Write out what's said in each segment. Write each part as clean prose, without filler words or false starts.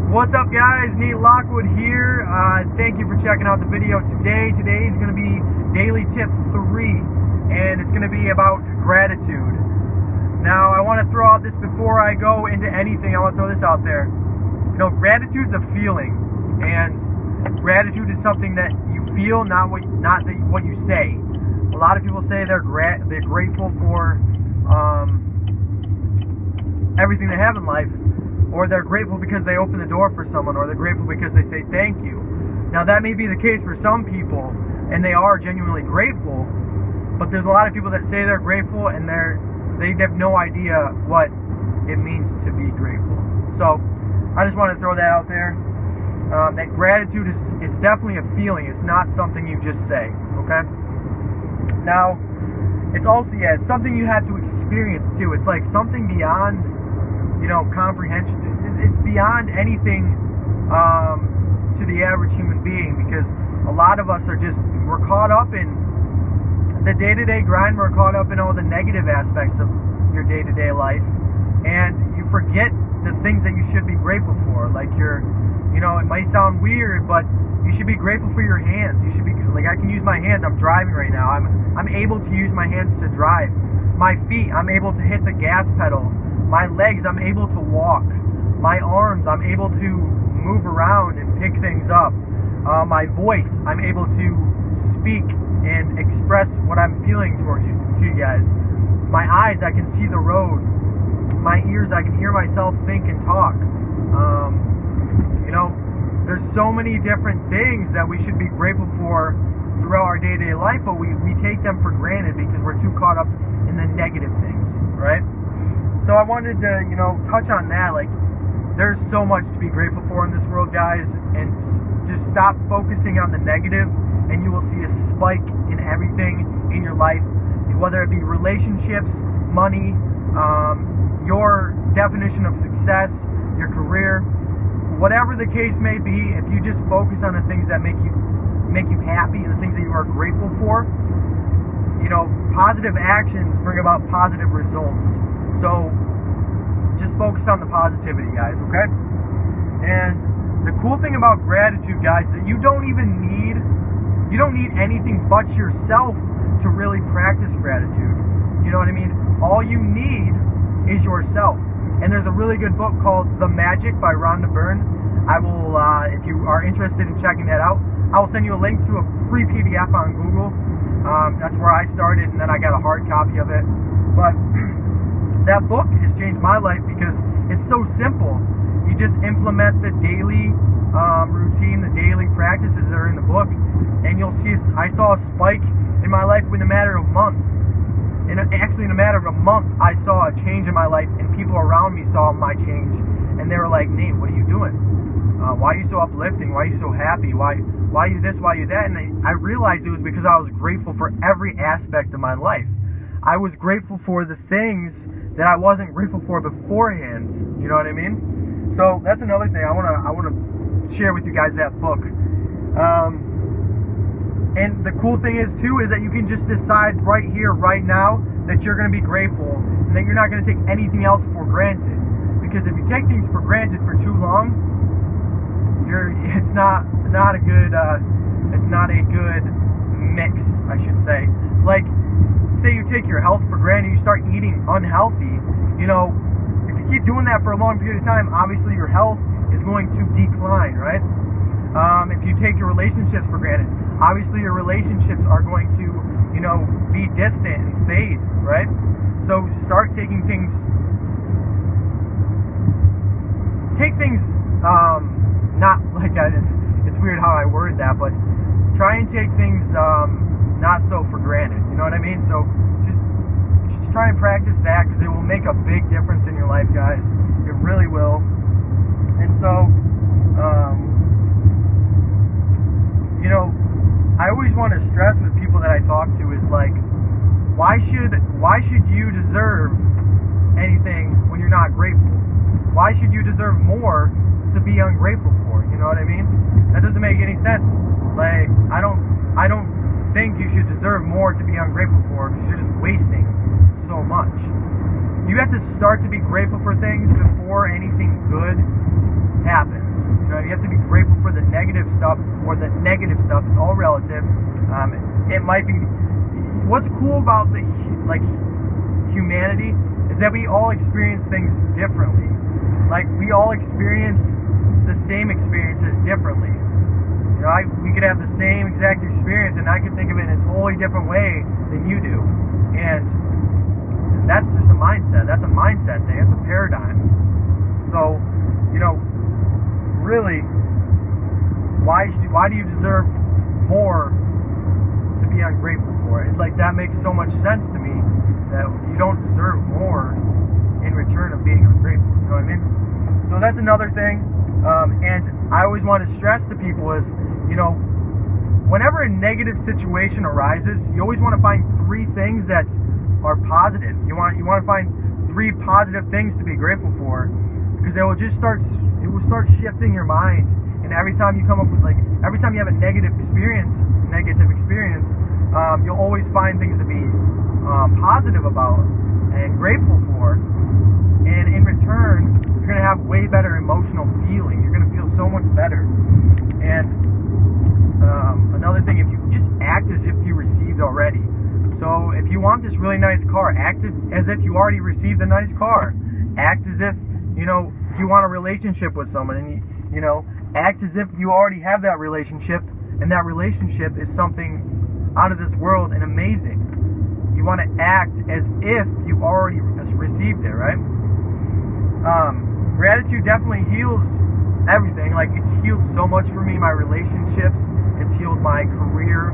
What's up, guys? Nate Lockwood here. Thank you for checking out the video today. Today is going to be Daily Tip 3, and it's going to be about gratitude. Now, I want to throw out this before I go into anything. I want to throw this out there. You know, gratitude's a feeling, and gratitude is something that you feel, not what you say. A lot of people say they're grateful for everything they have in life, or they're grateful because they open the door for someone, or they're grateful because they say thank you. Now, that may be the case for some people, and they are genuinely grateful, but there's a lot of people that say they're grateful and they have no idea what it means to be grateful. So I just want to throw that out there, that gratitude is definitely a feeling. It's not something you just say, okay? Now, it's also, it's something you have to experience too. It's like something beyond, comprehension. It's beyond anything to the average human being, because a lot of us we're caught up in the day-to-day grind. We're caught up in all the negative aspects of your day-to-day life, and you forget the things that you should be grateful for. Like it might sound weird, but you should be grateful for your hands. You should be like, I can use my hands. I'm driving right now. I'm able to use my hands to drive. My feet, I'm able to hit the gas pedal. My legs, I'm able to walk. My arms, I'm able to move around and pick things up. My voice, I'm able to speak and express what I'm feeling to you guys. My eyes, I can see the road. My ears, I can hear myself think and talk. There's so many different things that we should be grateful for throughout our day-to-day life, but we take them for granted because we're too caught up in the negative things, right? So I wanted to, touch on that. Like, there's so much to be grateful for in this world, guys, and just stop focusing on the negative, and you will see a spike in everything in your life, whether it be relationships, money, your definition of success, your career, whatever the case may be. If you just focus on the things that make you happy and the things that you are grateful for, positive actions bring about positive results. So just focus on the positivity, guys, okay? And the cool thing about gratitude, guys, is that you don't need anything but yourself to really practice gratitude. You know what I mean? All you need is yourself. And there's a really good book called The Magic by Rhonda Byrne. I will, if you are interested in checking that out, I will send you a link to a free PDF on Google. That's where I started, and then I got a hard copy of it. But that book has changed my life because it's so simple. You just implement the daily routine, the daily practices that are in the book, and you'll see, I saw a spike in my life in a matter of months. Actually, in a matter of a month, I saw a change in my life, and people around me saw my change, and they were like, Nate, what are you doing? Why are you so uplifting? Why are you so happy? Why are you this? Why are you that? And I realized it was because I was grateful for every aspect of my life. I was grateful for the things that I wasn't grateful for beforehand. You know what I mean? So that's another thing I want to share with you guys, that book. And the cool thing is too, is that you can just decide right here, right now, that you're going to be grateful, and that you're not going to take anything else for granted. Because if you take things for granted for too long, it's not a good mix, I should say. Like, say you take your health for granted, you start eating unhealthy. If you keep doing that for a long period of time, obviously your health is going to decline, right? If you take your relationships for granted, obviously your relationships are going to, be distant and fade, right? So start taking things, not like it's weird how I word that, but try and take things not so for granted, you know what I mean? So just try and practice that, because it will make a big difference in your life, guys. It really will. And so I always want to stress with people that I talk to is like, why should you deserve anything when you're not grateful? Why should you deserve more to be ungrateful for? You know what I mean? That doesn't make any sense. Like, I don't think you should deserve more to be ungrateful for, because you're just wasting so much. You have to start to be grateful for things before anything good happens. You know, you have to be grateful for the negative stuff or the negative stuff. It's all relative. It might be. What's cool about the humanity is that we all experience things differently. Like, we all experience the same experiences differently. You know, we could have the same exact experience, and I could think of it in a totally different way than you do. And that's just a mindset. That's a mindset thing. That's a paradigm. So, you know, really, why do you deserve more to be ungrateful for it? Like, that makes so much sense to me, that you don't deserve more in return of being ungrateful. You know what I mean? So that's another thing. And I always want to stress to people is, you know, whenever a negative situation arises, you always want to find 3 things that are positive. You want to find 3 positive things to be grateful for, because it will start shifting your mind. And every time you come up with, like, every time you have a negative experience, you'll always find things to be positive about and grateful for. And in return, you're going to have way better emotional feeling. You're going to feel so much better. And another thing, if you just act as if you received already. So if you want this really nice car, act as if you already received a nice car. Act as if, you know, if you want a relationship with someone, and you know, act as if you already have that relationship, and that relationship is something out of this world and amazing. You want to act as if you've already received it, right? Gratitude definitely heals everything. Like, it's healed so much for me, my relationships. It's healed my career.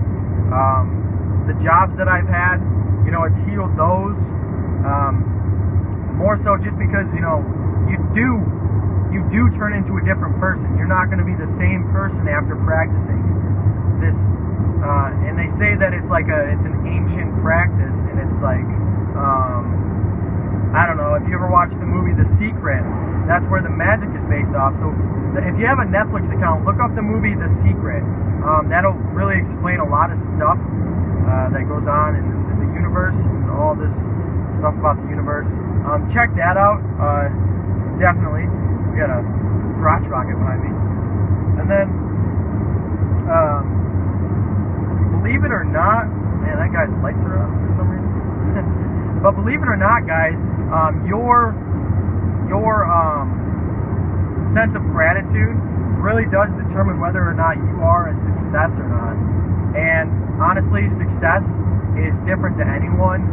The jobs that I've had, you know, it's healed those. More so just because, you know, you do turn into a different person. You're not going to be the same person after practicing this. And they say that it's an ancient practice, and it's like, I don't know, if you ever watched the movie The Secret, that's where the magic is based off. So if you have a Netflix account, look up the movie The Secret. That'll really explain a lot of stuff that goes on in the universe, and all this stuff about the universe. Check that out. Definitely. We got a crotch rocket behind me. And then, believe it or not, man, that guy's lights are on for some reason. But believe it or not, guys, your sense of gratitude really does determine whether or not you are a success or not. And honestly, success is different to anyone.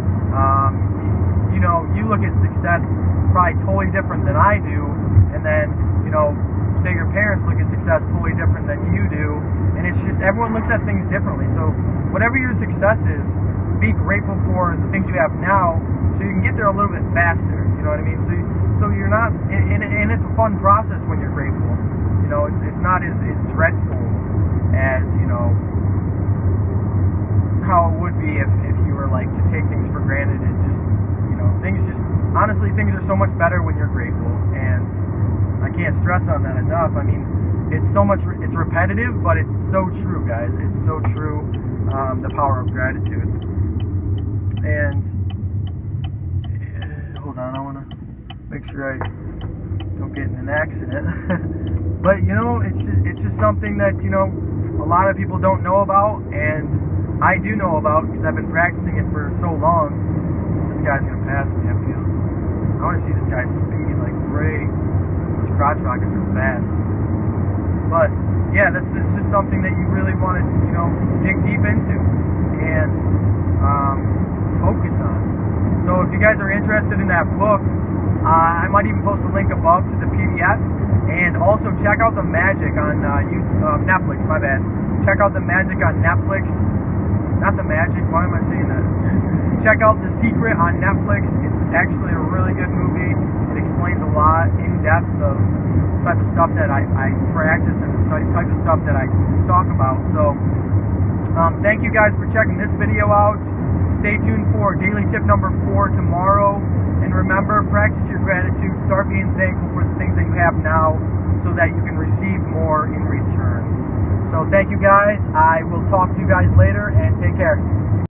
You know, you look at success probably totally different than I do, and then, you know, say your parents look at success totally different than you do, and it's just, everyone looks at things differently. So whatever your success is, be grateful for the things you have now, so you can get there a little bit faster. You know what I mean? So you're not, and it's a fun process when you're grateful. You know, it's not as dreadful as, you know, how it would be if you were like to take things for granted, and just, you know, honestly, things are so much better when you're grateful. And I can't stress on that enough. I mean, it's repetitive, but it's so true, guys. It's so true. The power of gratitude. And hold on, I want to make sure I don't get in an accident. But, you know, it's just something that, you know, a lot of people don't know about, and I do know about because I've been practicing it for so long. This guy's gonna pass me, I feel. I want to see this guy speed like great. These crotch rockets are fast. But yeah, it's just something that you really want to, you know, dig deep into and focus on. So if you guys are interested in that book, I might even post a link above to the PDF. And also check out The Magic on Netflix. My bad. Check out The Magic on Netflix. Not The Magic. Why am I saying that? Check out The Secret on Netflix. It's actually a really good movie. It explains a lot in depth of the type of stuff that I practice and the type of stuff that I talk about. So thank you guys for checking this video out. Stay tuned for daily tip number 4 tomorrow. And remember, practice your gratitude. Start being thankful for the things that you have now, so that you can receive more in return. So thank you guys. I will talk to you guys later, and take care.